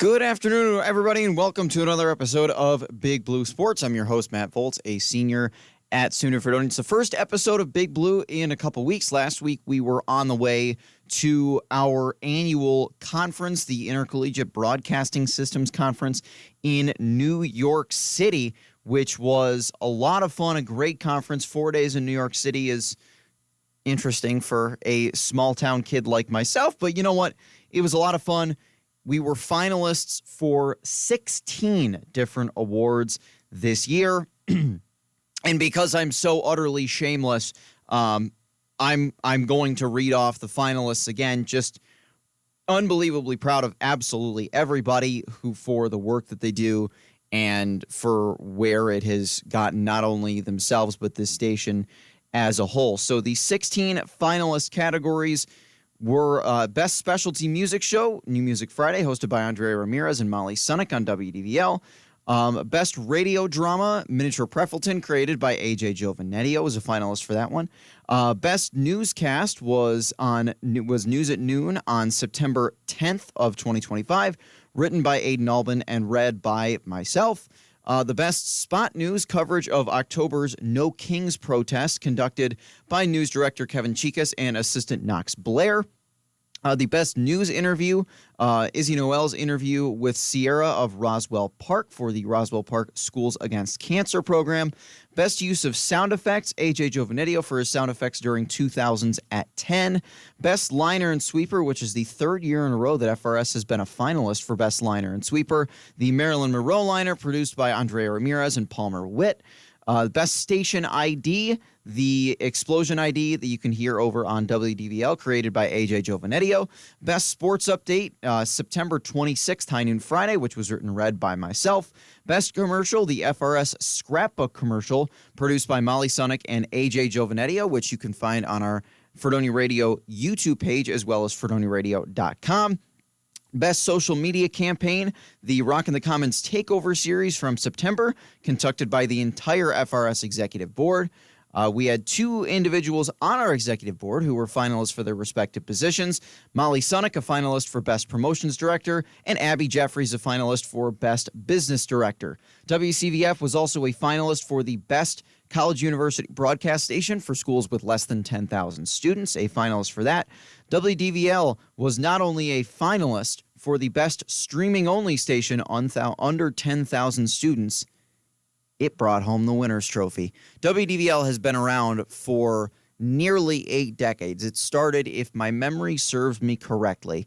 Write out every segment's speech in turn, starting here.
Good afternoon, everybody, and welcome to another episode of Big Blue Sports. I'm your host, Matt Volz, a senior at Sooner Fredonia. It's the first episode of Big Blue in a couple weeks. Last week, we were on the way to our annual conference, the Intercollegiate Broadcasting Systems Conference in New York City, which was a lot of fun, a great conference. 4 days in New York City is interesting for a small-town kid like myself, but you know what? It was a lot of fun. We were finalists for 16 different awards this year. And because I'm so utterly shameless, I'm going to read off the finalists again. Just unbelievably proud of absolutely everybody who for the work that they do and for where it has gotten not only themselves but this station as a whole. So the 16 finalist categories were Best Specialty Music Show, New Music Friday, hosted by Andrea Ramirez and Molly Sunick on WDVL. Best Radio Drama, Miniature Preffelton, created by AJ Giovanetio, was a finalist for that one. Best Newscast was News at Noon on September 10th of 2025, written by Aiden Albin and read by myself. The Best Spot News coverage of October's No Kings protest, conducted by News Director Kevin Chikas and Assistant Knox Blair. The Best News Interview, Izzy Noel's interview with Sierra of Roswell Park for the Roswell Park Schools Against Cancer program. Best Use of Sound Effects, AJ Giovanetio for his sound effects during 2000s at 10. Best Liner and Sweeper, which is the third year in a row that FRS has been a finalist for Best Liner and Sweeper. The Marilyn Monroe Liner, produced by Andrea Ramirez and Palmer Witt. Best Station ID, the Explosion ID that you can hear over on WDVL, created by AJ Giovanetio. Best Sports Update, September 26th, High Noon Friday, which was written and read by myself. Best Commercial, the FRS Scrapbook Commercial, produced by Molly Sunick and AJ Giovanetio, which you can find on our Fredonia Radio YouTube page as well as FredoniaRadio.com. Best Social Media Campaign, the Rock in the Commons Takeover Series from September, conducted by the entire FRS Executive Board. We had two individuals on our executive board who were finalists for their respective positions. Molly Sunick, a finalist for Best Promotions Director, and Abby Jeffries, a finalist for Best Business Director. WCVF was also a finalist for the Best College University Broadcast Station for schools with less than 10,000 students, a finalist for that. WDVL was not only a finalist for the Best Streaming-Only Station under 10,000 students, it brought home the winner's trophy. WDVL has been around for nearly 8 decades. It started, if my memory serves me correctly,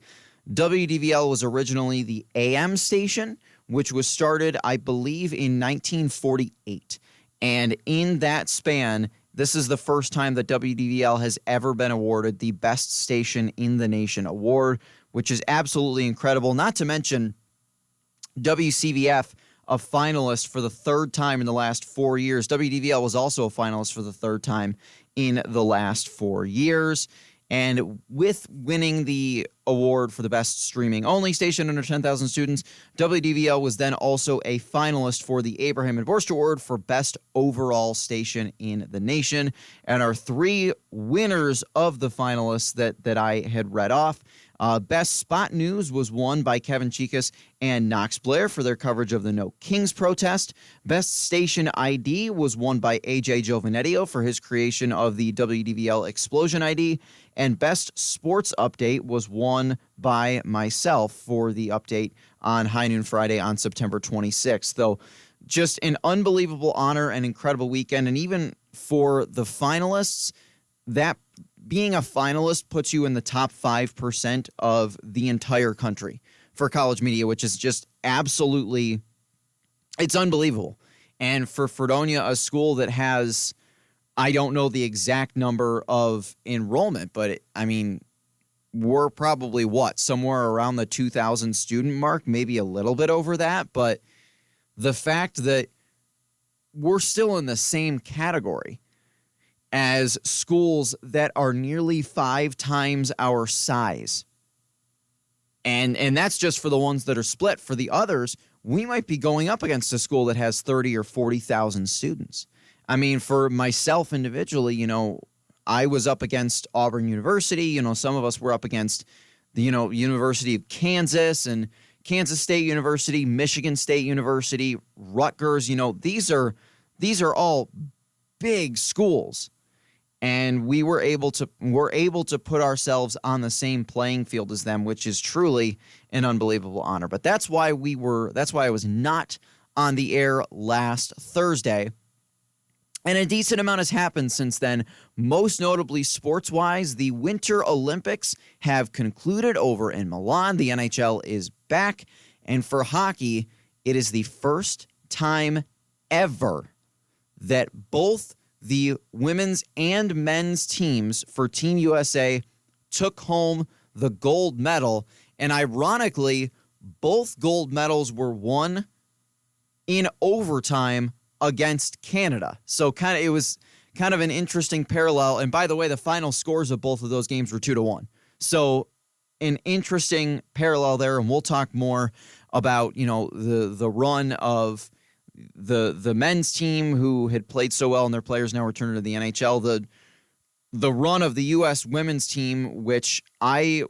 WDVL was originally the AM station, which was started, I believe, in 1948. And in that span, this is the first time that WDVL has ever been awarded the Best Station in the Nation award, which is absolutely incredible. Not to mention WCVF, a finalist for the third time in the last 4 years. WDVL was also a finalist for the third time in the last 4 years. And with winning the award for the Best Streaming-Only Station under 10,000 students, WDVL was then also a finalist for the Abraham and Borst Award for Best Overall Station in the Nation. And our three winners of the finalists that I had read off, Best Spot News was won by Kevin Chikas and Knox Blair for their coverage of the No Kings protest. Best Station ID was won by AJ Giovanetio for his creation of the WDVL Explosion ID. And Best Sports Update was won by myself for the update on High Noon Friday on September 26th. Though just an unbelievable honor and incredible weekend. And even for the finalists, that being a finalist puts you in the top 5% of the entire country for college media, which is just absolutely, it's unbelievable. And for Fredonia, a school that has, I don't know the exact number of enrollment, but we're probably somewhere around the 2,000 student mark, maybe a little bit over that. But the fact that we're still in the same category as schools that are nearly 5 times our size. And that's just for the ones that are split. For the others, we might be going up against a school that has 30 or 40,000 students. I mean, for myself individually, I was up against Auburn University. Some of us were up against the, University of Kansas and Kansas State University, Michigan State University, Rutgers, these are all big schools. And we're able to put ourselves on the same playing field as them, which is truly an unbelievable honor. But that's why I was not on the air last Thursday. And a decent amount has happened since then. Most notably, sports-wise, the Winter Olympics have concluded over in Milan. The NHL is back. And for hockey, it is the first time ever that both the women's and men's teams for Team USA took home the gold medal. And ironically, both gold medals were won in overtime against Canada. So it was kind of an interesting parallel. And by the way, the final scores of both of those games were 2-1. So an interesting parallel there. And we'll talk more about, the run of the men's team who had played so well and their players now returning to the NHL. The run of the U.S. women's team, which I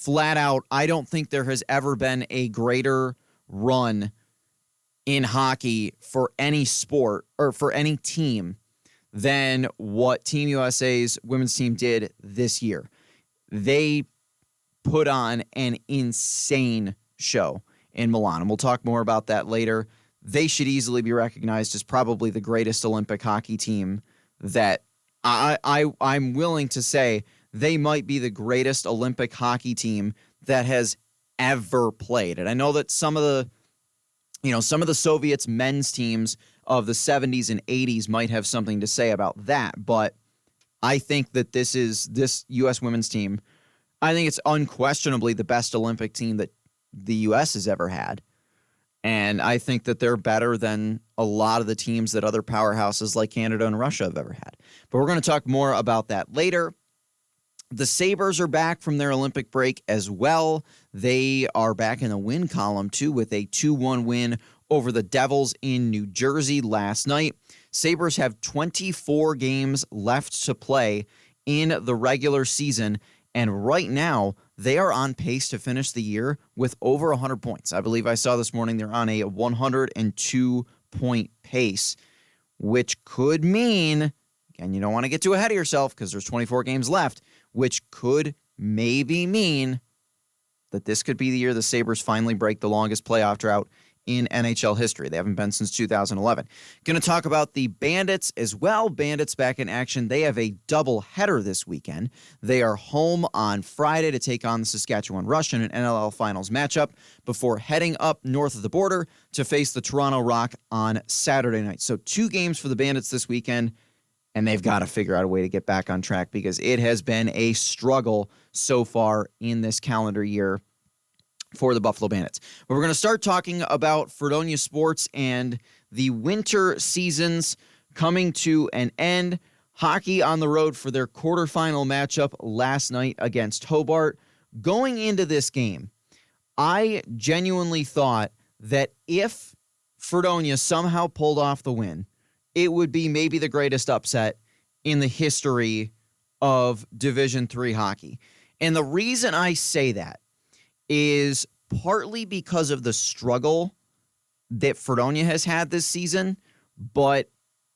don't think there has ever been a greater run in hockey for any sport or for any team than what Team USA's women's team did this year. They put on an insane show in Milan, and we'll talk more about that later. They should easily be recognized as probably the greatest Olympic hockey team that I'm willing to say they might be the greatest Olympic hockey team that has ever played. And I know that some of the Soviets men's teams of the 70s and 80s might have something to say about that, but I think that this U.S. women's team, I think it's unquestionably the best Olympic team that the U.S. has ever had. And I think that they're better than a lot of the teams that other powerhouses like Canada and Russia have ever had. But we're going to talk more about that later. The Sabres are back from their Olympic break as well. They are back in the win column, too, with a 2-1 win over the Devils in New Jersey last night. Sabres have 24 games left to play in the regular season, and right now they are on pace to finish the year with over 100 points. I believe I saw this morning they're on a 102-point pace, which could mean, again, you don't want to get too ahead of yourself because there's 24 games left, which could maybe mean that this could be the year the Sabres finally break the longest playoff drought in NHL history. They haven't been since 2011. Going to talk about the Bandits as well. Bandits back in action. They have a doubleheader this weekend. They are home on Friday to take on the Saskatchewan Rush in an NLL Finals matchup before heading up north of the border to face the Toronto Rock on Saturday night. So 2 games for the Bandits this weekend, and they've got to figure out a way to get back on track because it has been a struggle so far in this calendar year for the Buffalo Bandits. But we're going to start talking about Fredonia sports and the winter seasons coming to an end. Hockey on the road for their quarterfinal matchup last night against Hobart. Going into this game, I genuinely thought that if Fredonia somehow pulled off the win, it would be maybe the greatest upset in the history of Division III hockey. And the reason I say that is partly because of the struggle that Fredonia has had this season, but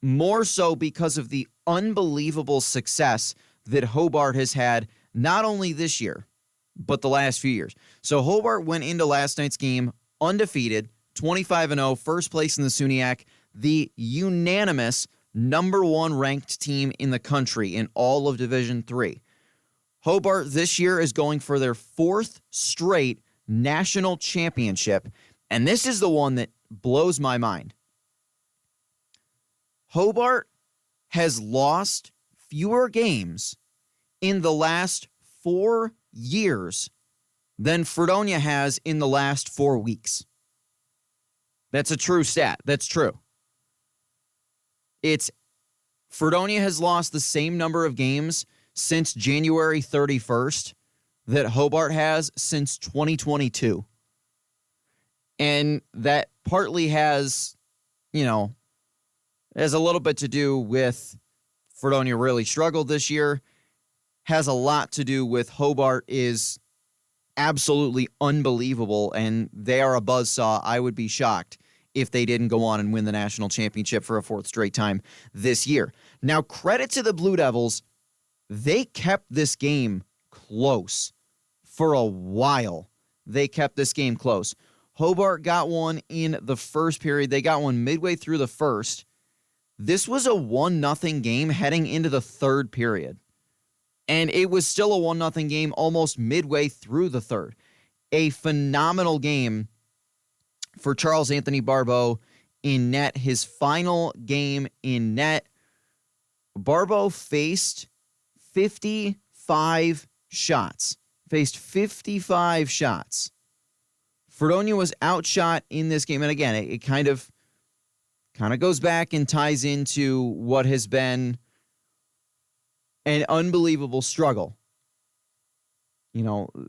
more so because of the unbelievable success that Hobart has had not only this year, but the last few years. So Hobart went into last night's game undefeated, 25-0, first place in the SUNYAC, the unanimous number 1 ranked team in the country in all of Division III. Hobart this year is going for their 4th straight national championship, and this is the one that blows my mind. Hobart has lost fewer games in the last 4 years than Fredonia has in the last 4 weeks. That's a true stat. That's true. Fredonia has lost the same number of games since January 31st that Hobart has since 2022. And that partly has a little bit to do with Fredonia really struggled this year, has a lot to do with Hobart is absolutely unbelievable, and they are a buzzsaw. I would be shocked if they didn't go on and win the national championship for a fourth straight time this year. Now, credit to the Blue Devils. They kept this game close for a while. They kept this game close. Hobart got one in the first period. They got one midway through the first. This was a 1-0 game heading into the third period. And it was still a 1-0 game almost midway through the third. A phenomenal game for Charles Anthony Barbeau in net. His final game in net. Barbeau faced 55 shots. Fredonia was outshot in this game. And again, it kind of goes back and ties into what has been an unbelievable struggle,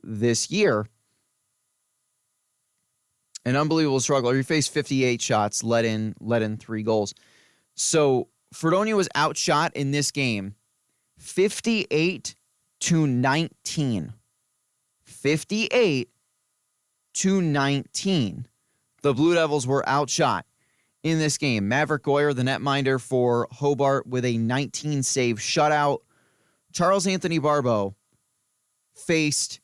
this year. An unbelievable struggle. He faced 58 shots, let in 3 goals. So Fredonia was outshot in this game 58-19. 58-19. The Blue Devils were outshot in this game. Maverick Goyer, the netminder for Hobart, with a 19-save shutout. Charles Anthony Barbeau faced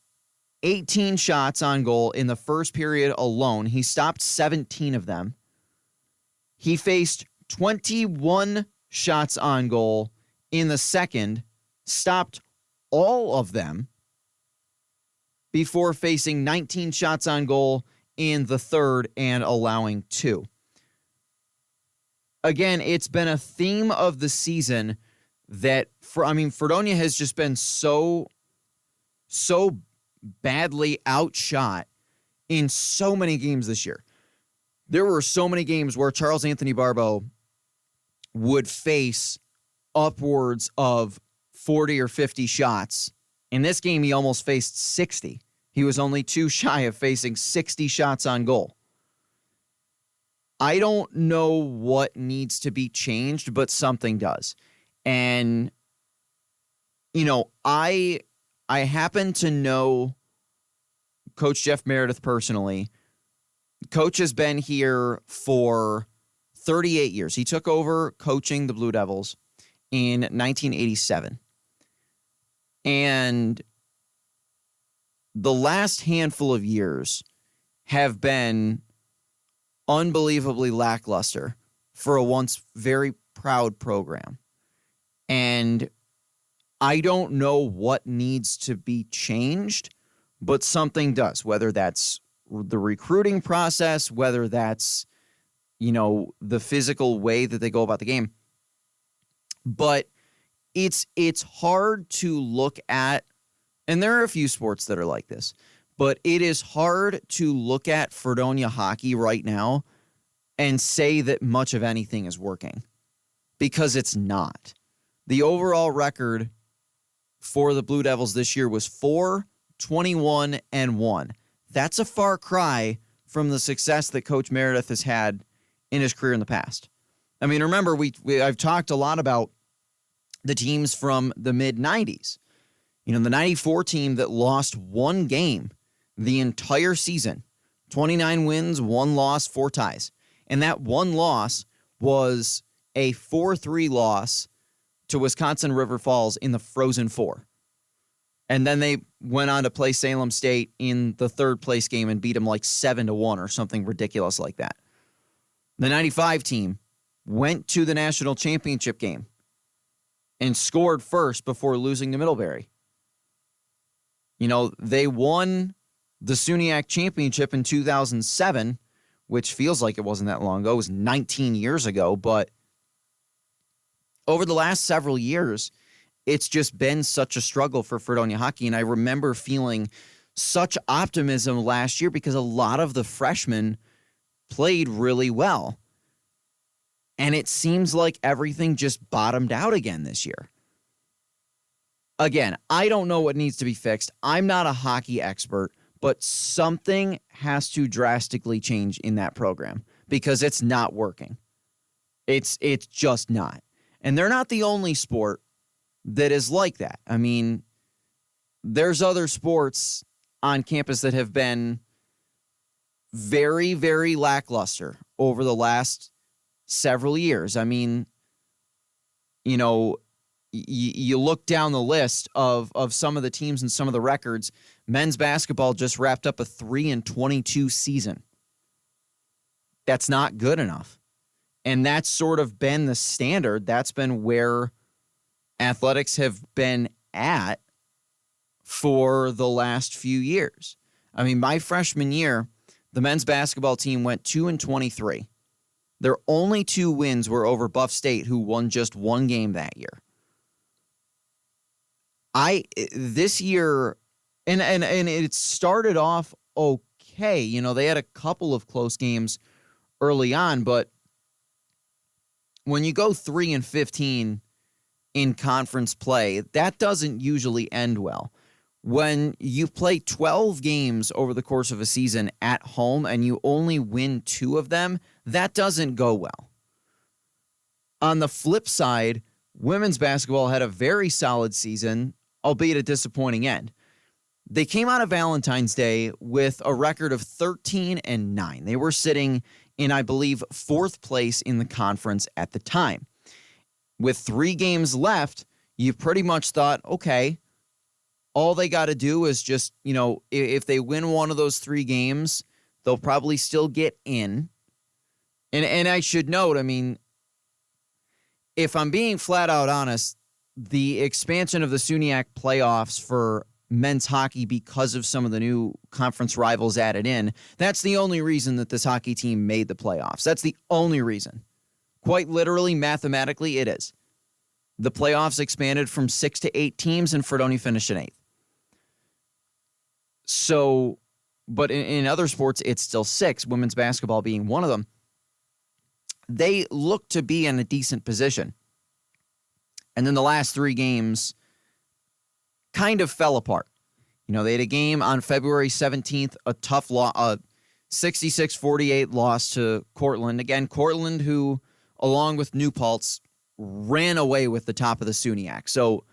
18 shots on goal in the first period alone. He stopped 17 of them. He faced 21 shots on goal in the second, stopped all of them before facing 19 shots on goal in the third and allowing 2. Again, it's been a theme of the season that, Fredonia has just been so badly outshot in so many games this year. There were so many games where Charles Anthony Barbeau would face upwards of 40 or 50 shots. In this game, he almost faced 60. He was only 2 shy of facing 60 shots on goal. I don't know what needs to be changed, but something does. And, I happen to know Coach Jeff Meredith personally. Coach has been here for 38 years. He took over coaching the Blue Devils in 1987. And the last handful of years have been unbelievably lackluster for a once very proud program. And I don't know what needs to be changed, but something does, whether that's the recruiting process, whether that's, the physical way that they go about the game. But it's hard to look at, and there are a few sports that are like this, but it is hard to look at Fredonia hockey right now and say that much of anything is working, because it's not. The overall record for the Blue Devils this year was 4-21-1. That's a far cry from the success that Coach Meredith has had in his career in the past. Remember, I've talked a lot about the teams from the mid-90s. The 94 team that lost 1 game the entire season. 29 wins, 1 loss, 4 ties. And that 1 loss was a 4-3 loss to Wisconsin River Falls in the Frozen Four. And then they went on to play Salem State in the 3rd place game and beat them like 7-1 or something ridiculous like that. The 95 team went to the national championship game and scored first before losing to Middlebury. They won the SUNYAC championship in 2007, which feels like it wasn't that long ago. It was 19 years ago, but over the last several years, it's just been such a struggle for Fredonia hockey. And I remember feeling such optimism last year because a lot of the freshmen played really well. And it seems like everything just bottomed out again this year. Again, I don't know what needs to be fixed. I'm not a hockey expert, but something has to drastically change in that program because it's not working. It's just not. And they're not the only sport that is like that. There's other sports on campus that have been very, very lackluster over the last several years. I mean, you know, you look down the list of some of the teams and some of the records. Men's basketball just wrapped up a 3-22 season. That's not good enough. And that's sort of been the standard. That's been where athletics have been at for the last few years. I mean, my freshman year, the men's basketball team went 2-23. Their only 2 wins were over Buff State, who won just 1 game that year. This year, and it started off okay. You know, they had a couple of close games early on, but when you go 3-15 in conference play, that doesn't usually end well. When you play 12 games over the course of a season at home and you only win 2 of them, that doesn't go well. On the flip side, women's basketball had a very solid season, albeit a disappointing end. They came out of Valentine's Day with a record of 13-9. They were sitting in, I believe, 4th place in the conference at the time. With 3 games left, you pretty much thought, okay, all they got to do is just, you know, if they win one of those 3 games, they'll probably still get in. And I should note, I mean, if I'm being flat out honest, the expansion of the SUNYAC playoffs for men's hockey because of some of the new conference rivals added in, that's the only reason that this hockey team made the playoffs. That's the only reason. Quite literally, mathematically, it is. The playoffs expanded from 6 to 8 teams, and Fredonia finished in 8th. So, but in other sports, it's still 6, women's basketball being one of them. They look to be in a decent position. And then the last 3 games kind of fell apart. You know, they had a game on February 17th, a tough loss, a 66-48 loss to Cortland. Again, Cortland, who, along with New Paltz, ran away with the top of the SUNYAC. So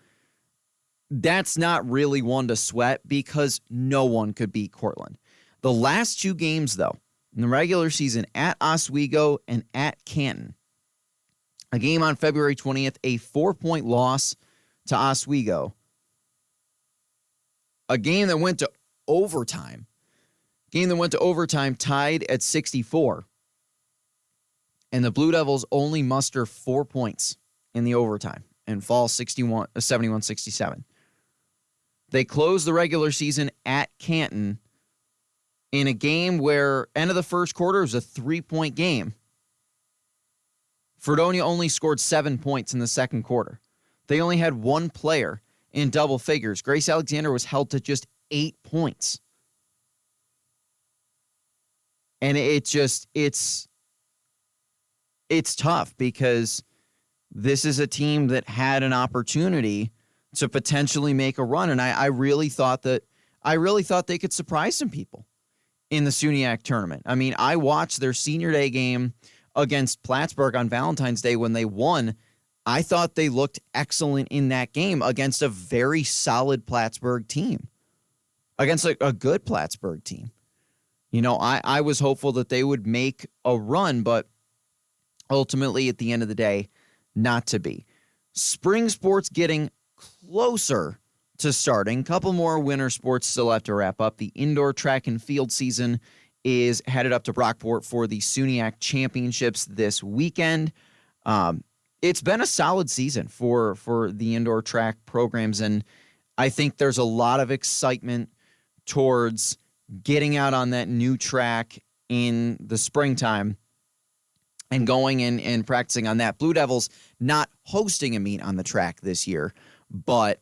that's not really one to sweat because no one could beat Cortland. The last 2 games, though, in the regular season, at Oswego and at Canton. A game on February 20th, a 4-point loss to Oswego. A game that went to overtime. Tied at 64. And the Blue Devils only muster 4 points in the overtime and fall 71-67. They closed the regular season at Canton in a game where end of the first quarter was a 3-point game. Fredonia only scored 7 points in the second quarter. They only had 1 player in double figures. Grace Alexander was held to just 8 points. And it's tough because this is a team that had an opportunity to potentially make a run. And I really thought they could surprise some people in the SUNYAC tournament. I mean, I watched their senior day game against Plattsburgh on Valentine's Day when they won. I thought they looked excellent in that game against a very solid Plattsburgh team, against a good Plattsburgh team. You know, I was hopeful that they would make a run, but ultimately at the end of the day, not to be. Spring sports getting closer to starting. Couple more winter sports still have to wrap up. The indoor track and field season is headed up to Brockport for the SUNYAC Championships this weekend. It's been a solid season for the indoor track programs, and I think there's a lot of excitement towards getting out on that new track in the springtime and going in and practicing on that. Blue Devils not hosting a meet on the track this year, but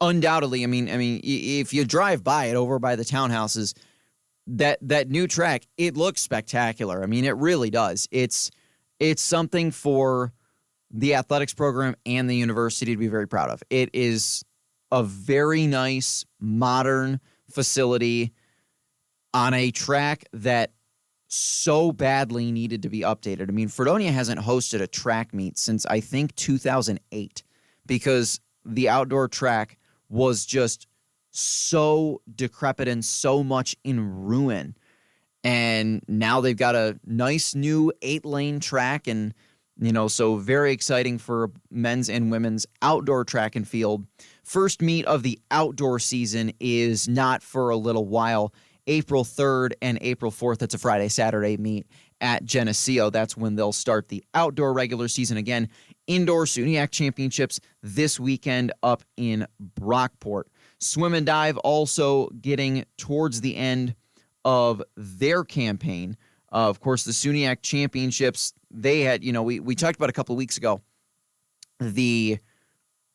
undoubtedly, I mean, if you drive by it over by the townhouses, that new track, it looks spectacular. I mean, it really does. It's something for the athletics program and the university to be very proud of. It is a very nice, modern facility on a track that so badly needed to be updated. I mean, Fredonia hasn't hosted a track meet since, I think, 2008 because the outdoor track was just so decrepit and so much in ruin. And now they've got a nice new 8-lane track, and so very exciting for men's and women's outdoor track and field. First meet of the outdoor season is not for a little while. April 3rd and April 4th, that's a Friday, Saturday meet at Geneseo. That's when they'll start the outdoor regular season again. Indoor SUNYAC championships this weekend up in Brockport. Swim and dive also getting towards the end of their campaign. Of course, the SUNYAC championships, they had, we talked about a couple of weeks ago, the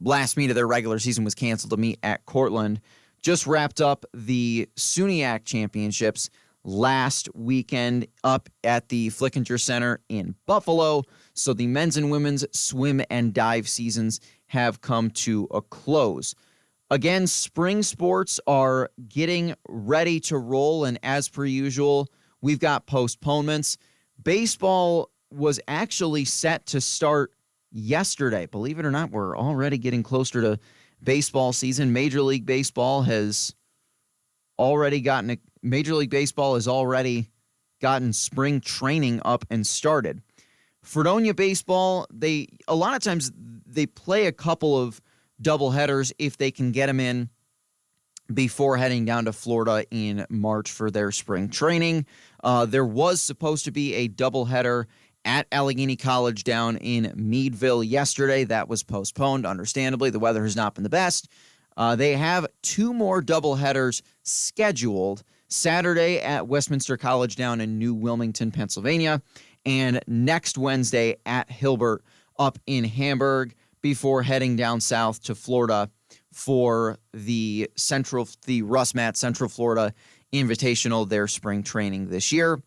last meet of their regular season was canceled to meet at Cortland. Just wrapped up the SUNYAC championships last weekend up at the Flickinger Center in Buffalo. So the men's and women's swim and dive seasons have come to a close. Again, spring sports are getting ready to roll, and as per usual, we've got postponements. Baseball was actually set to start yesterday. Believe it or not, we're already getting closer to baseball season. Major League Baseball has already gotten spring training up and started. Fredonia baseball, a lot of times they play a couple of doubleheaders if they can get them in before heading down to Florida in March for their spring training. There was supposed to be a doubleheader at Allegheny College down in Meadville yesterday. That was postponed, understandably. The weather has not been the best. They have 2 more doubleheaders scheduled. Saturday at Westminster College down in New Wilmington, Pennsylvania, and next Wednesday at Hilbert up in Hamburg, before heading down south to Florida for the Russ Matt Central Florida Invitational, their spring training this year.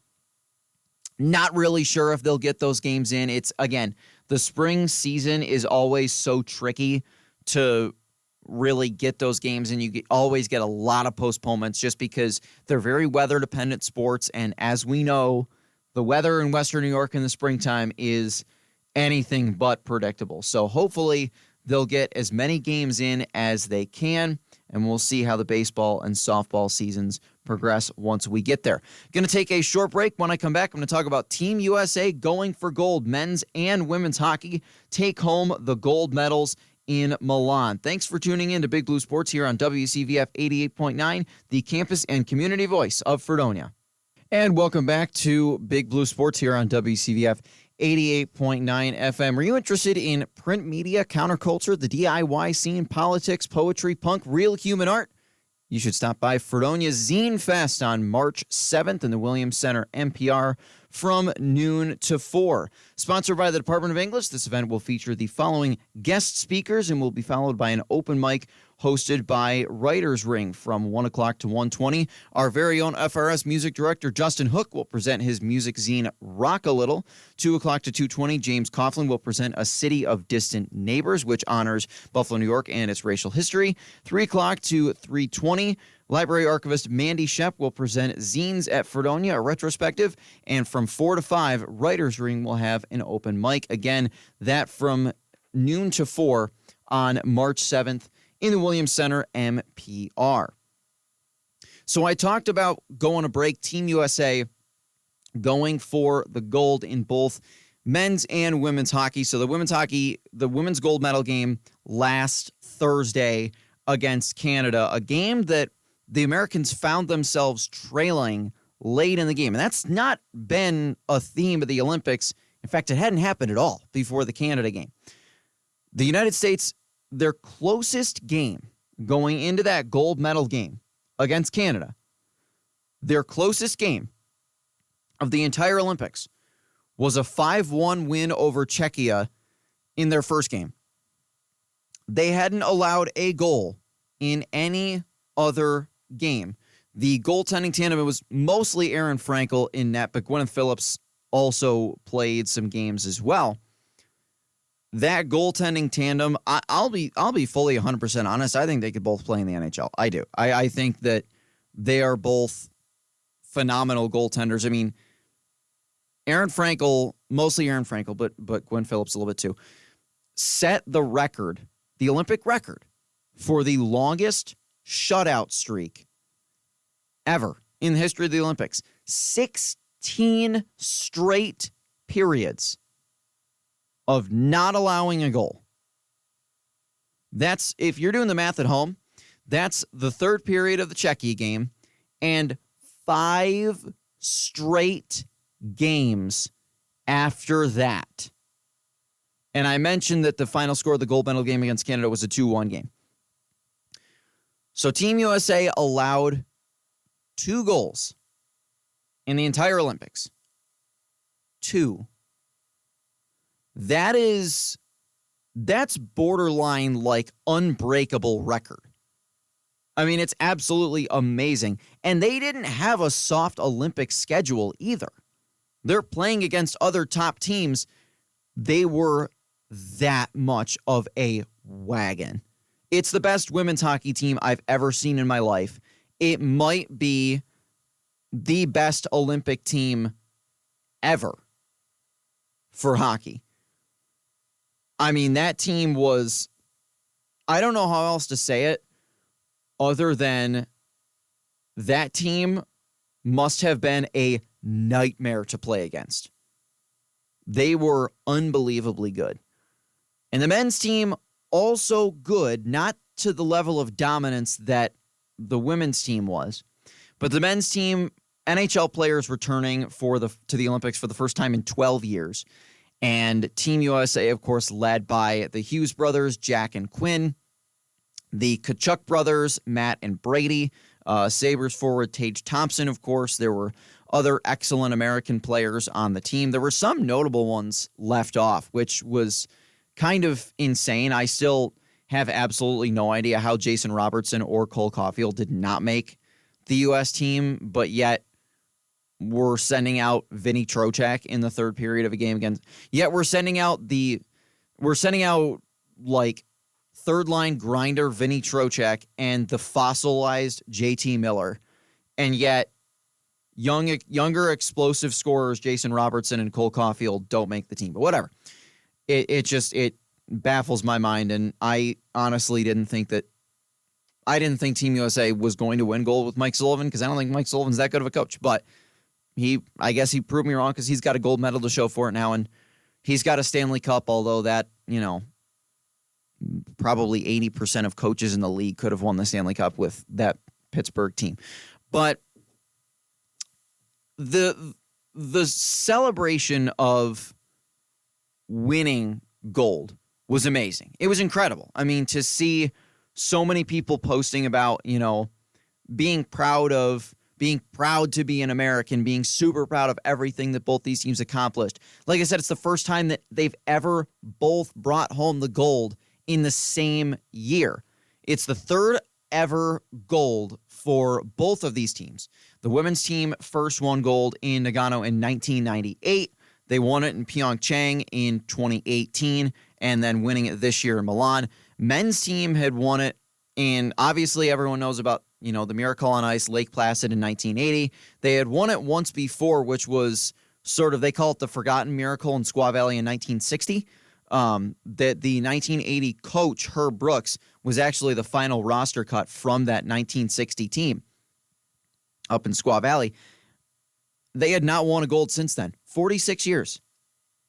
Not really sure if they'll get those games in. It's, again, the spring season is always so tricky to really get those games, and you always get a lot of postponements just because they're very weather-dependent sports, and as we know, the weather in Western New York in the springtime is anything but predictable. So hopefully they'll get as many games in as they can, and we'll see how the baseball and softball seasons progress once we get there. Going to take a short break. When I come back, I'm going to talk about Team USA going for gold. Men's and women's hockey take home the gold medals in Milan. Thanks for tuning in to Big Blue Sports here on WCVF 88.9, the campus and community voice of Fredonia. And welcome back to Big Blue Sports here on WCVF 88.9 FM. Are you interested in print media, counterculture, the DIY scene, politics, poetry, punk, real human art? You should stop by Fredonia's Zine Fest on March 7th in the Williams Center NPR from noon to 4. Sponsored by the Department of English, this event will feature the following guest speakers and will be followed by an open mic hosted by Writer's Ring from 1 o'clock to 1:20. Our very own FRS music director, Justin Hook, will present his music zine, Rock a Little. 2 o'clock to 2:20, James Coughlin will present A City of Distant Neighbors, which honors Buffalo, New York, and its racial history. 3 o'clock to 3:20, Library archivist Mandy Shep will present Zines at Fredonia, a retrospective. And from 4 to 5, Writer's Ring will have an open mic. Again, that from noon to 4 on March 7th. In the Williams Center NPR. So I talked about going to break, Team USA going for the gold in both men's and women's hockey. So the women's gold medal game last Thursday against Canada, a game that the Americans found themselves trailing late in the game. And that's not been a theme of the Olympics. In fact, it hadn't happened at all before the Canada game. The United States, their closest game going into that gold medal game against Canada, their closest game of the entire Olympics was a 5-1 win over Czechia in their first game. They hadn't allowed a goal in any other game. The goaltending tandem was mostly Aaron Frankel in net, but Gwyneth Phillips also played some games as well. That goaltending tandem, I'll be fully 100% honest. I think they could both play in the NHL. I do. I think that they are both phenomenal goaltenders. I mean, Aaron Frankel, mostly Aaron Frankel, but Gwen Phillips a little bit too, set the record, the Olympic record, for the longest shutout streak ever in the history of the Olympics. 16 straight periods of not allowing a goal. That's, if you're doing the math at home, that's the third period of the Czechia game and 5 straight games after that. And I mentioned that the final score of the gold medal game against Canada was a 2-1 game. So Team USA allowed 2 goals in the entire Olympics. 2. That's borderline like unbreakable record. I mean, it's absolutely amazing. And they didn't have a soft Olympic schedule either. They're playing against other top teams. They were that much of a wagon. It's the best women's hockey team I've ever seen in my life. It might be the best Olympic team ever for hockey. I mean, that team was, I don't know how else to say it other than that team must have been a nightmare to play against. They were unbelievably good. And the men's team also good, not to the level of dominance that the women's team was, but the men's team, NHL players returning to the Olympics for the first time in 12 years. And Team USA, of course, led by the Hughes brothers, Jack and Quinn, the Tkachuk brothers, Matt and Brady, Sabres forward Tage Thompson, of course. There were other excellent American players on the team. There were some notable ones left off, which was kind of insane. I still have absolutely no idea how Jason Robertson or Cole Caulfield did not make the U.S. team, but yet we're sending out Vinny Trocheck in the third period of a game against. Yet we're sending out like third line grinder Vinny Trocheck and the fossilized JT Miller, and yet younger explosive scorers Jason Robertson and Cole Caulfield don't make the team. But whatever, it baffles my mind, and I honestly didn't think Team USA was going to win gold with Mike Sullivan, because I don't think Mike Sullivan's that good of a coach, but I guess he proved me wrong because he's got a gold medal to show for it now, and he's got a Stanley Cup, although that, probably 80% of coaches in the league could have won the Stanley Cup with that Pittsburgh team. But the celebration of winning gold was amazing. It was incredible. I mean, to see so many people posting about, being proud to be an American, being super proud of everything that both these teams accomplished. Like I said, it's the first time that they've ever both brought home the gold in the same year. It's the third ever gold for both of these teams. The women's team first won gold in Nagano in 1998. They won it in Pyeongchang in 2018, and then winning it this year in Milan. Men's team had won it, and obviously everyone knows about the Miracle on Ice, Lake Placid in 1980. They had won it once before, which was sort of, they call it the Forgotten Miracle in Squaw Valley in 1960. That the 1980 coach, Herb Brooks, was actually the final roster cut from that 1960 team up in Squaw Valley. They had not won a gold since then. 46 years.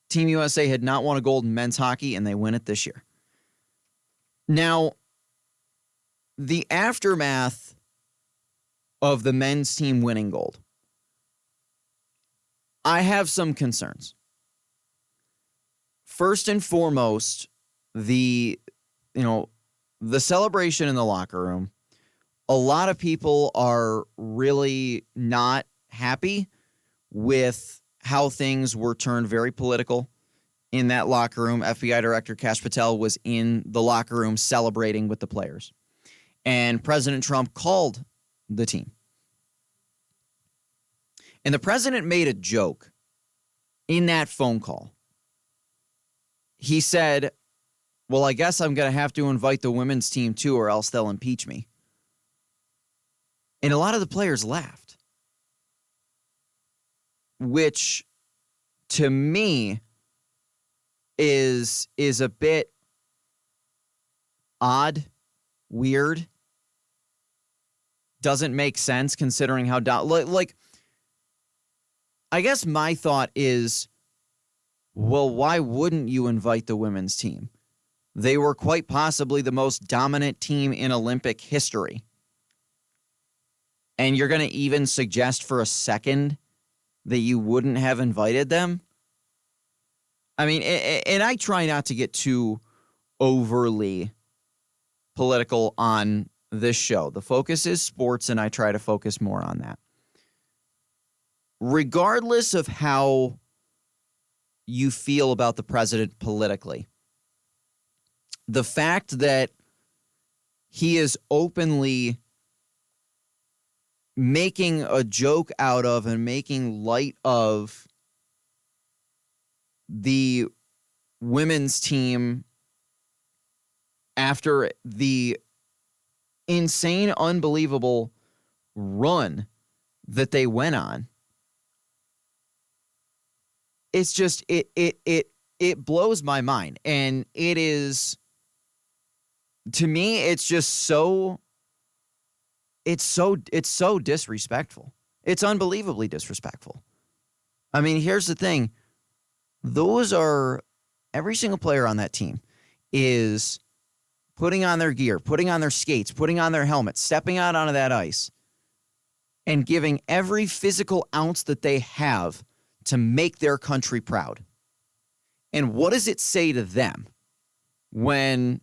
Team USA had not won a gold in men's hockey, and they win it this year. Now, the aftermath of the men's team winning gold, I have some concerns. First and foremost, the celebration in the locker room. A lot of people are really not happy with how things were turned very political in that locker room. FBI Director Kash Patel was in the locker room celebrating with the players. And President Trump called the team. And the president made a joke in that phone call. He said, well, I guess I'm going to have to invite the women's team too, or else they'll impeach me. And a lot of the players laughed, which to me is a bit odd, weird, doesn't make sense considering how like I guess my thought is, well, why wouldn't you invite the women's team? They were quite possibly the most dominant team in Olympic history. And you're going to even suggest for a second that you wouldn't have invited them? I mean, and I try not to get too overly political on this show. The focus is sports, and I try to focus more on that. Regardless of how you feel about the president politically, the fact that he is openly making a joke out of and making light of the women's team after the insane, unbelievable run that they went on, it's just it blows my mind. And it is, to me, it's just so disrespectful. It's unbelievably disrespectful. I mean, here's the thing. Every single player on that team is putting on their gear, putting on their skates, putting on their helmets, stepping out onto that ice, and giving every physical ounce that they have to make their country proud. And what does it say to them when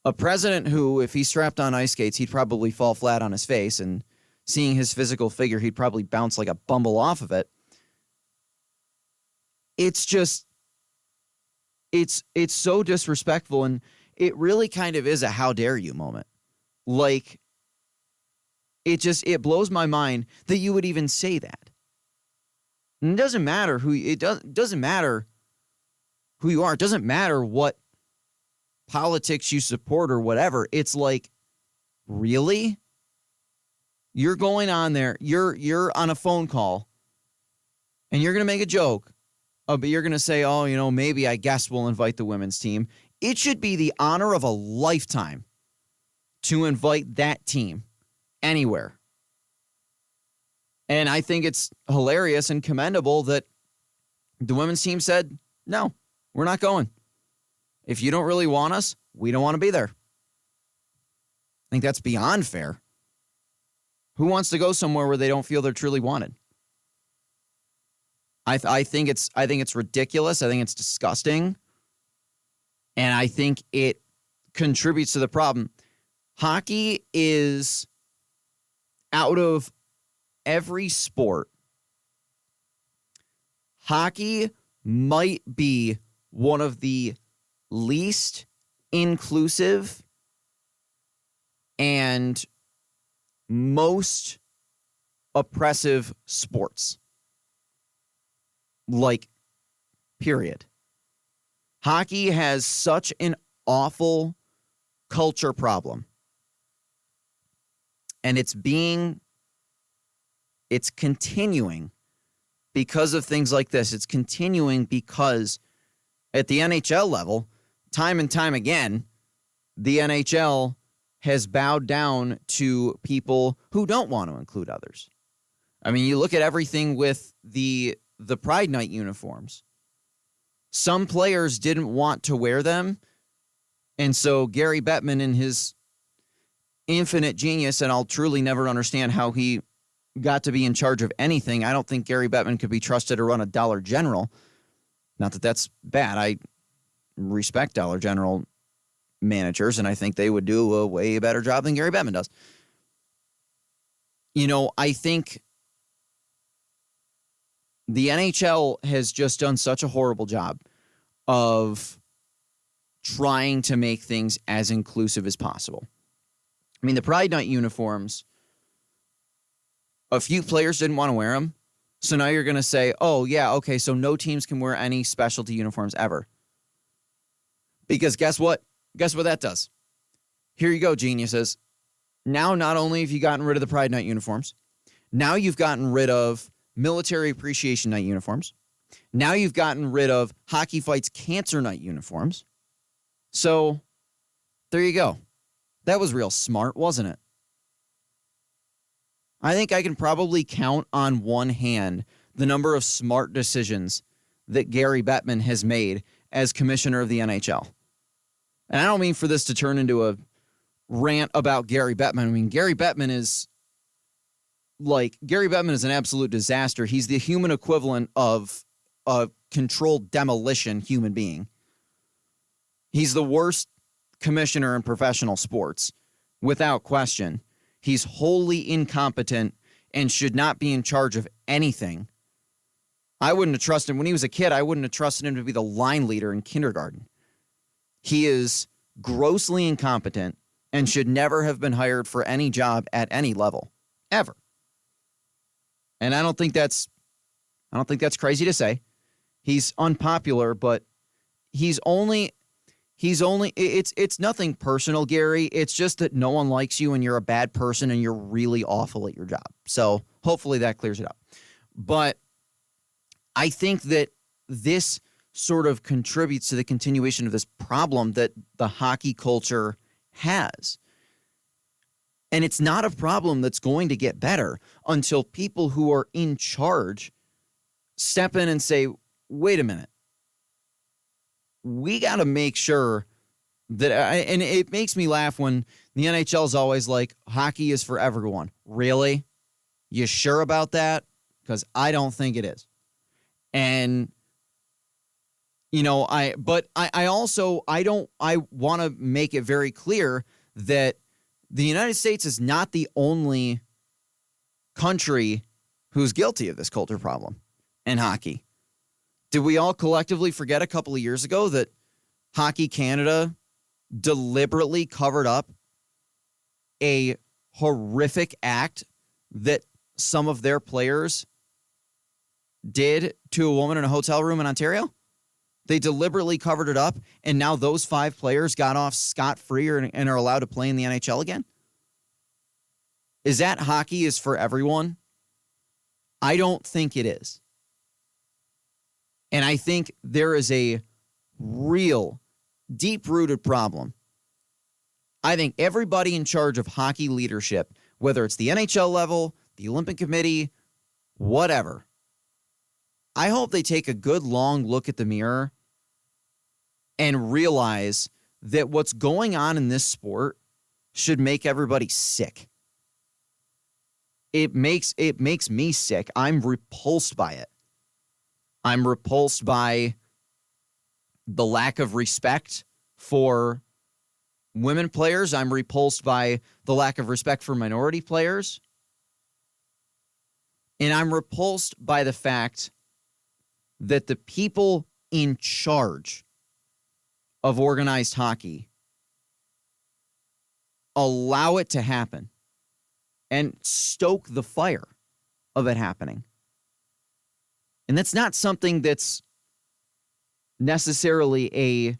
a president who, if he strapped on ice skates, he'd probably fall flat on his face, and seeing his physical figure, he'd probably bounce like a bumble off of it. It's just, it's so disrespectful, and it really kind of is a how dare you moment. Like, it blows my mind that you would even say that. And it doesn't matter doesn't matter who you are. It doesn't matter what politics you support or whatever. It's like, really? You're going on there, you're on a phone call, and you're going to make a joke. But you're going to say, oh, maybe I guess we'll invite the women's team. It should be the honor of a lifetime to invite that team anywhere. And I think it's hilarious and commendable that the women's team said, no, we're not going. If you don't really want us, we don't want to be there. I think that's beyond fair. Who wants to go somewhere where they don't feel they're truly wanted? I think it's ridiculous. I think it's disgusting. And I think it contributes to the problem. Hockey is, out of every sport, hockey might be one of the least inclusive and most oppressive sports. Like, period. Hockey has such an awful culture problem. And it's continuing because of things like this. It's continuing because at the NHL level, time and time again, the NHL has bowed down to people who don't want to include others. I mean, you look at everything with the Pride Night uniforms. Some players didn't want to wear them, and so Gary Bettman, in his infinite genius, and I'll truly never understand how he got to be in charge of anything. I don't think Gary Bettman could be trusted to run a Dollar General. Not that that's bad. I respect Dollar General managers, and I think they would do a way better job than Gary Bettman does. I think the NHL has just done such a horrible job of trying to make things as inclusive as possible. I mean, the Pride Night uniforms, a few players didn't want to wear them. So now you're going to say, oh, yeah, okay, so no teams can wear any specialty uniforms ever. Because guess what? Guess what that does? Here you go, geniuses. Now, not only have you gotten rid of the Pride Night uniforms, now you've gotten rid of Military Appreciation Night uniforms. Now you've gotten rid of Hockey Fights Cancer Night uniforms. So there you go. That was real smart, wasn't it? I think I can probably count on one hand the number of smart decisions that Gary Bettman has made as commissioner of the NHL. And I don't mean for this to turn into a rant about Gary Bettman. I mean, Gary Bettman is an absolute disaster. He's the human equivalent of a controlled demolition human being. He's the worst commissioner in professional sports, without question. He's wholly incompetent and should not be in charge of anything. I wouldn't have trusted him. When he was a kid, I wouldn't have trusted him to be the line leader in kindergarten. He is grossly incompetent and should never have been hired for any job at any level, ever. And I don't think that's crazy to say. He's unpopular, but it's nothing personal, Gary. It's just that no one likes you and you're a bad person and you're really awful at your job. So hopefully that clears it up. But I think that this sort of contributes to the continuation of this problem that the hockey culture has. And it's not a problem that's going to get better until people who are in charge step in and say, wait a minute. We got to make sure that, and it makes me laugh when the NHL is always like, hockey is for everyone. Really? You sure about that? Because I don't think it is. And, you know, I want to make it very clear that the United States is not the only country who's guilty of this culture problem in hockey. Did we all collectively forget a couple of years ago that Hockey Canada deliberately covered up a horrific act that some of their players did to a woman in a hotel room in Ontario? They deliberately covered it up, and now those 5 players got off scot-free and are allowed to play in the NHL again? Is that hockey is for everyone? I don't think it is. And I think there is a real, deep-rooted problem. I think everybody in charge of hockey leadership, whether it's the NHL level, the Olympic Committee, whatever, I hope they take a good long look at the mirror and realize that what's going on in this sport should make everybody sick. It makes me sick. I'm repulsed by it. I'm repulsed by the lack of respect for women players. I'm repulsed by the lack of respect for minority players. And I'm repulsed by the fact that the people in charge of organized hockey allow it to happen and stoke the fire of it happening. And that's not something that's necessarily a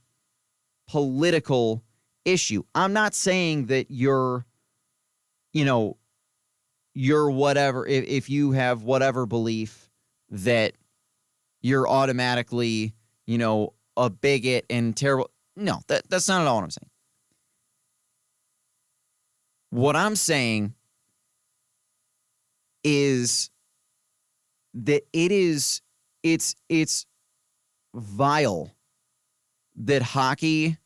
political issue. I'm not saying that you're whatever, if you have whatever belief that you're automatically, a bigot and terrible. No, that's not at all what I'm saying. What I'm saying is that it's vile that hockey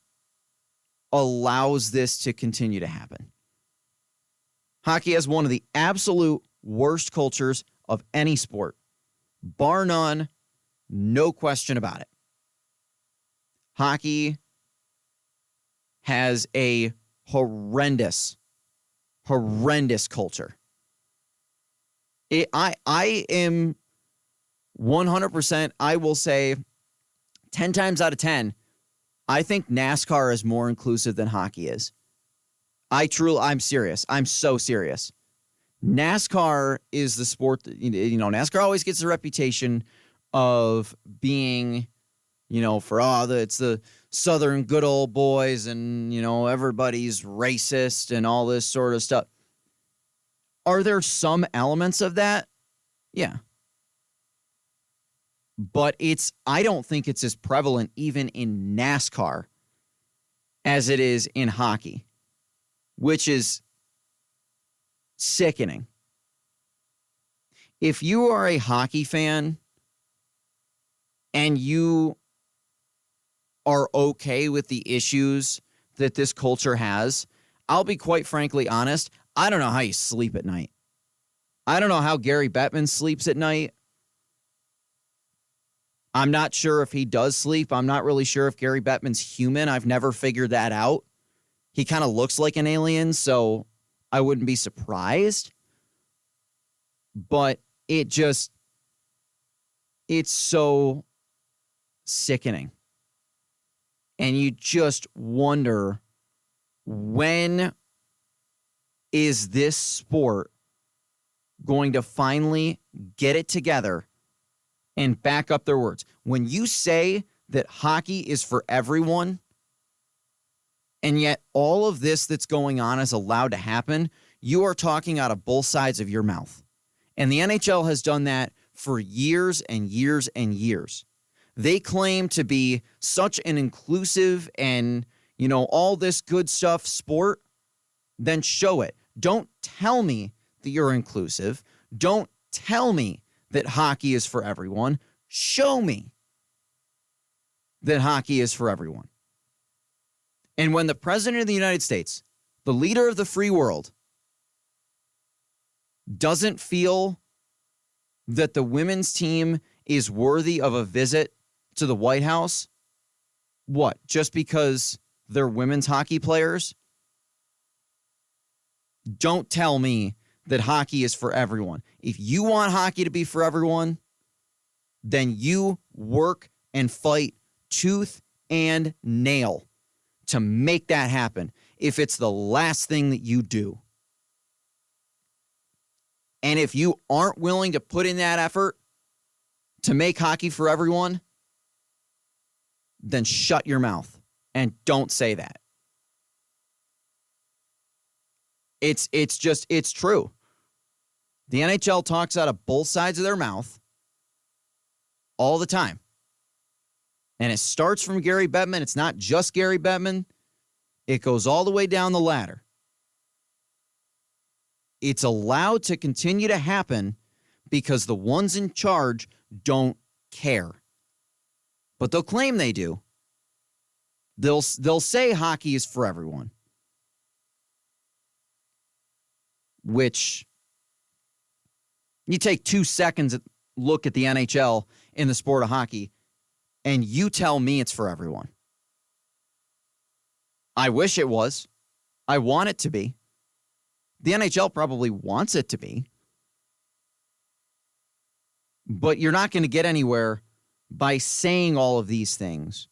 allows this to continue to happen. Hockey has one of the absolute worst cultures of any sport, bar none, no question about it. Hockey has a horrendous culture. I am 100%, I will say 10 times out of 10, I think NASCAR is more inclusive than hockey is. I'm serious. I'm so serious. NASCAR is the sport that, NASCAR always gets a reputation of being, it's the Southern good old boys and, everybody's racist and all this sort of stuff. Are there some elements of that? Yeah. But I don't think it's as prevalent even in NASCAR as it is in hockey, which is sickening. if you are a hockey fan and you are okay with the issues that this culture has, I'll be quite frankly honest, I don't know how you sleep at night. I don't know how Gary Bettman sleeps at night. I'm not sure if he does sleep. I'm not really sure if Gary Bettman's human. I've never figured that out. He kind of looks like an alien, so I wouldn't be surprised. But it's so sickening. And you just wonder, when is this sport going to finally get it together and back up their words? When you say that hockey is for everyone, and yet all of this that's going on is allowed to happen, you are talking out of both sides of your mouth. And the NHL has done that for years and years and years. They claim to be such an inclusive and, all this good stuff sport. Then show it. Don't tell me that you're inclusive. Don't tell me that hockey is for everyone. Show me that hockey is for everyone. And when the president of the United States, the leader of the free world, doesn't feel that the women's team is worthy of a visit to the White House, what? Just because they're women's hockey players? Don't tell me that hockey is for everyone. If you want hockey to be for everyone, then you work and fight tooth and nail to make that happen, if it's the last thing that you do. And if you aren't willing to put in that effort to make hockey for everyone, then shut your mouth and don't say that. It's true. The NHL talks out of both sides of their mouth all the time. And it starts from Gary Bettman. It's not just Gary Bettman. It goes all the way down the ladder. It's allowed to continue to happen because the ones in charge don't care. But they'll claim they do. They'll say hockey is for everyone. Which, you take 2 seconds to look at the NHL in the sport of hockey, and you tell me it's for everyone. I wish it was. I want it to be. The NHL probably wants it to be. But you're not going to get anywhere by saying all of these things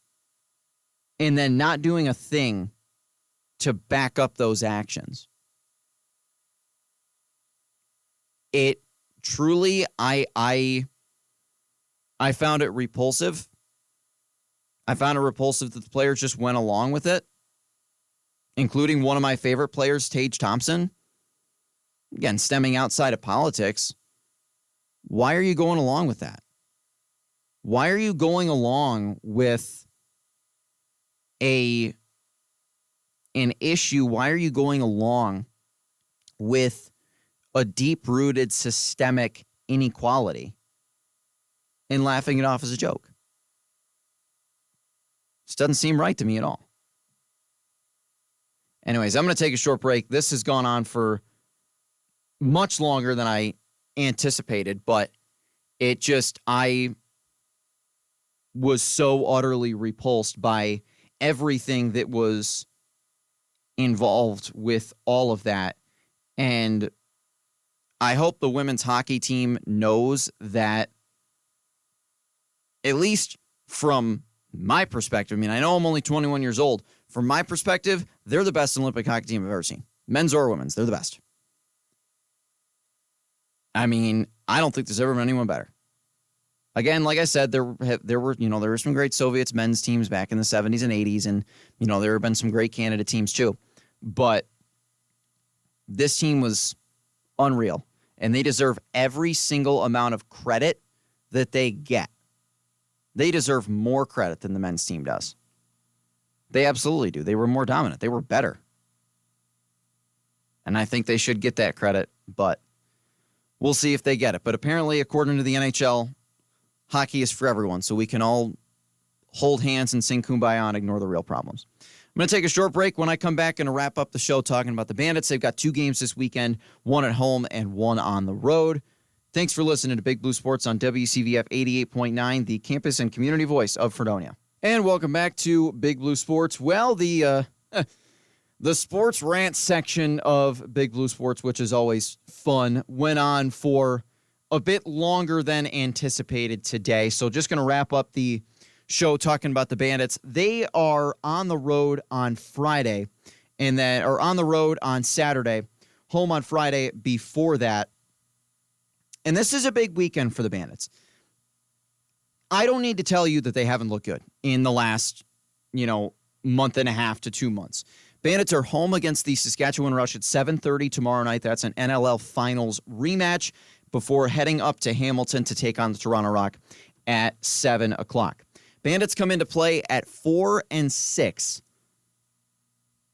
and then not doing a thing to back up those actions. It truly, I found it repulsive. I found it repulsive that the players just went along with it, including one of my favorite players, Tage Thompson. Again, stemming outside of politics. Why are you going along with that? Why are you going along with an issue? Why are you going along with a deep-rooted systemic inequality and laughing it off as a joke? This doesn't seem right to me at all. Anyways, I'm going to take a short break. This has gone on for much longer than I anticipated, but I was so utterly repulsed by everything that was involved with all of that. And I hope the women's hockey team knows that, at least from my perspective, I mean, I know I'm only 21 years old. From my perspective, they're the best Olympic hockey team I've ever seen. Men's or women's, they're the best. I mean, I don't think there's ever been anyone better. Again, like I said, there were some great Soviets men's teams back in the 70s and 80s, and there have been some great Canada teams too. But this team was unreal, and they deserve every single amount of credit that they get. They deserve more credit than the men's team does. They absolutely do. They were more dominant. They were better. And I think they should get that credit, but We'll see if they get it. But apparently, according to the NHL, hockey is for everyone, so we can all hold hands and sing Kumbaya and ignore the real problems. I'm going to take a short break. When I come back, I'm going to wrap up the show talking about the Bandits. They've got 2 games this weekend, 1 at home and 1 on the road. Thanks for listening to Big Blue Sports on WCVF 88.9, the campus and community voice of Fredonia. And welcome back to Big Blue Sports. Well, the sports rant section of Big Blue Sports, which is always fun, went on for a bit longer than anticipated today. So just going to wrap up the show talking about the Bandits. They are on the road on Friday, or on the road on Saturday, home on Friday before that. And this is a big weekend for the Bandits. I don't need to tell you that they haven't looked good in the last, month and a half to 2 months. Bandits are home against the Saskatchewan Rush at 7:30 tomorrow night. That's an NLL Finals rematch before heading up to Hamilton to take on the Toronto Rock at 7 o'clock. Bandits come into play at 4-6.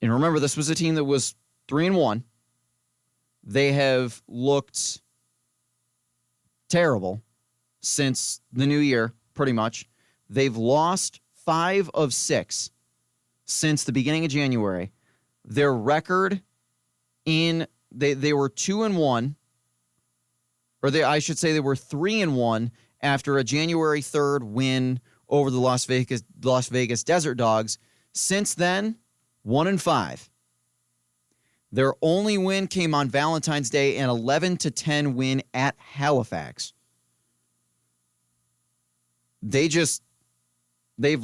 And remember, this was a team that was 3-1. They have looked terrible since the new year, pretty much. They've lost 5 of 6 since the beginning of January. Their record they were 2-1, or I should say they were 3-1 after a January 3rd win over the Las Vegas Desert Dogs. Since then, 1-5. Their only win came on Valentine's Day, an 11-10 win at Halifax. They've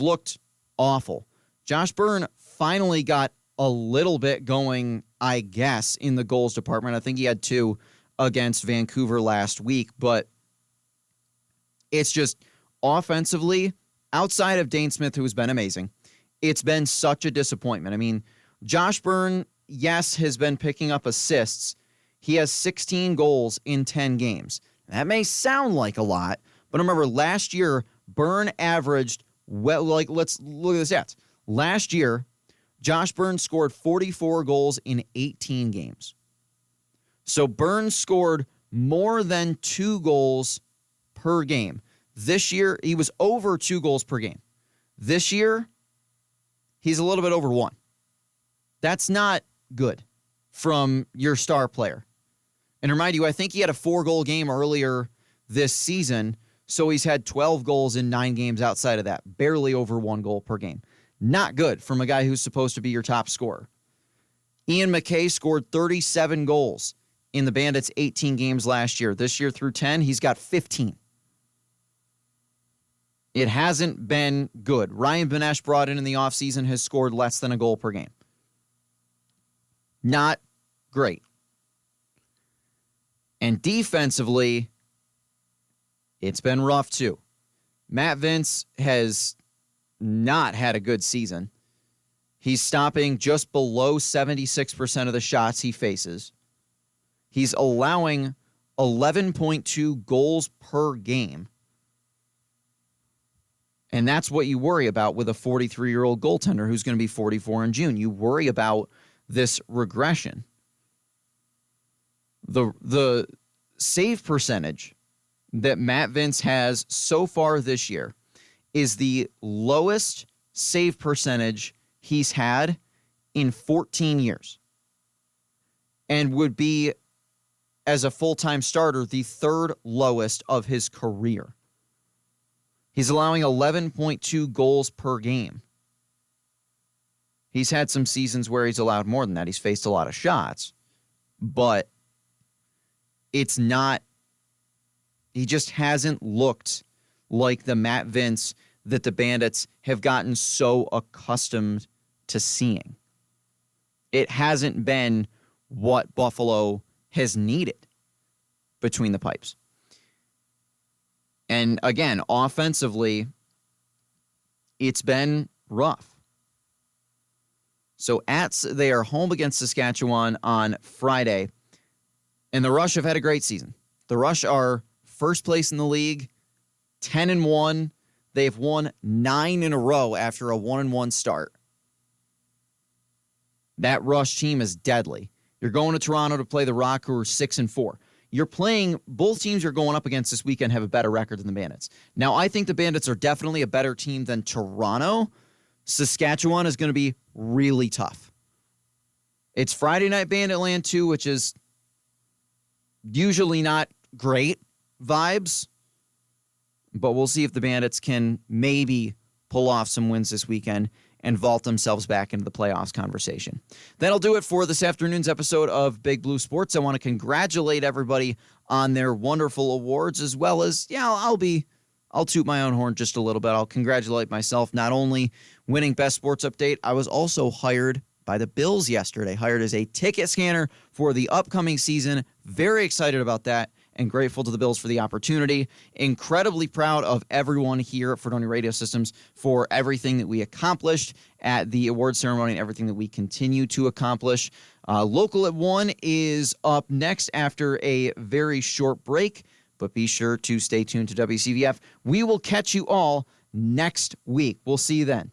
looked awful. Josh Byrne finally got a little bit going, I guess, in the goals department. I think he had 2 against Vancouver last week, but it's just offensively, outside of Dane Smith, who's been amazing, it's been such a disappointment. I mean, Josh Byrne, yes, has been picking up assists. He has 16 goals in 10 games. That may sound like a lot, but remember, last year, Byrne averaged, let's look at the stats. Last year, Josh Byrne scored 44 goals in 18 games. So Byrne scored more than 2 goals per game. This year, he was over 2 goals per game. This year, he's a little bit over 1. That's not good from your star player. And remind you, I think he had a 4-goal game earlier this season, so he's had 12 goals in 9 games outside of that, barely over 1 goal per game. Not good from a guy who's supposed to be your top scorer. Ian McKay scored 37 goals in the Bandits' 18 games last year. This year through 10, he's got 15. It hasn't been good. Ryan Benesh, brought in the offseason, has scored less than a goal per game. Not great. And defensively, it's been rough too. Matt Vince has not had a good season. He's stopping just below 76% of the shots he faces. He's allowing 11.2 goals per game. And that's what you worry about with a 43-year-old goaltender who's going to be 44 in June. You worry about this regression. The save percentage that Matt Vince has so far this year is the lowest save percentage he's had in 14 years, and would be, as a full-time starter, the 3rd lowest of his career. He's allowing 11.2 goals per game. He's had some seasons where he's allowed more than that. He's faced a lot of shots, but it's not, he just hasn't looked like the Matt Vince that the Bandits have gotten so accustomed to seeing. It hasn't been what Buffalo has needed between the pipes. And again, offensively, it's been rough. So they are home against Saskatchewan on Friday, and the Rush have had a great season. The Rush are first place in the league, 10-1. They've won 9 in a row after a 1-1 start. That Rush team is deadly. You're going to Toronto to play the Rock, who are 6-4. both teams you're going up against this weekend have a better record than the Bandits. Now, I think the Bandits are definitely a better team than Toronto. Saskatchewan is going to be really tough. It's Friday Night Banditland 2, which is usually not great vibes, but we'll see if the Bandits can maybe pull off some wins this weekend and vault themselves back into the playoffs conversation. That'll do it for this afternoon's episode of Big Blue Sports. I want to congratulate everybody on their wonderful awards, as well as, I'll toot my own horn just a little bit. I'll congratulate myself, not only winning Best Sports Update, I was also hired by the Bills yesterday, hired as a ticket scanner for the upcoming season. Very excited about that and grateful to the Bills for the opportunity. Incredibly proud of everyone here at Fredonia Radio Systems for everything that we accomplished at the award ceremony and everything that we continue to accomplish. Local at 1 is up next after a very short break, but be sure to stay tuned to WCVF. We will catch you all next week. We'll see you then.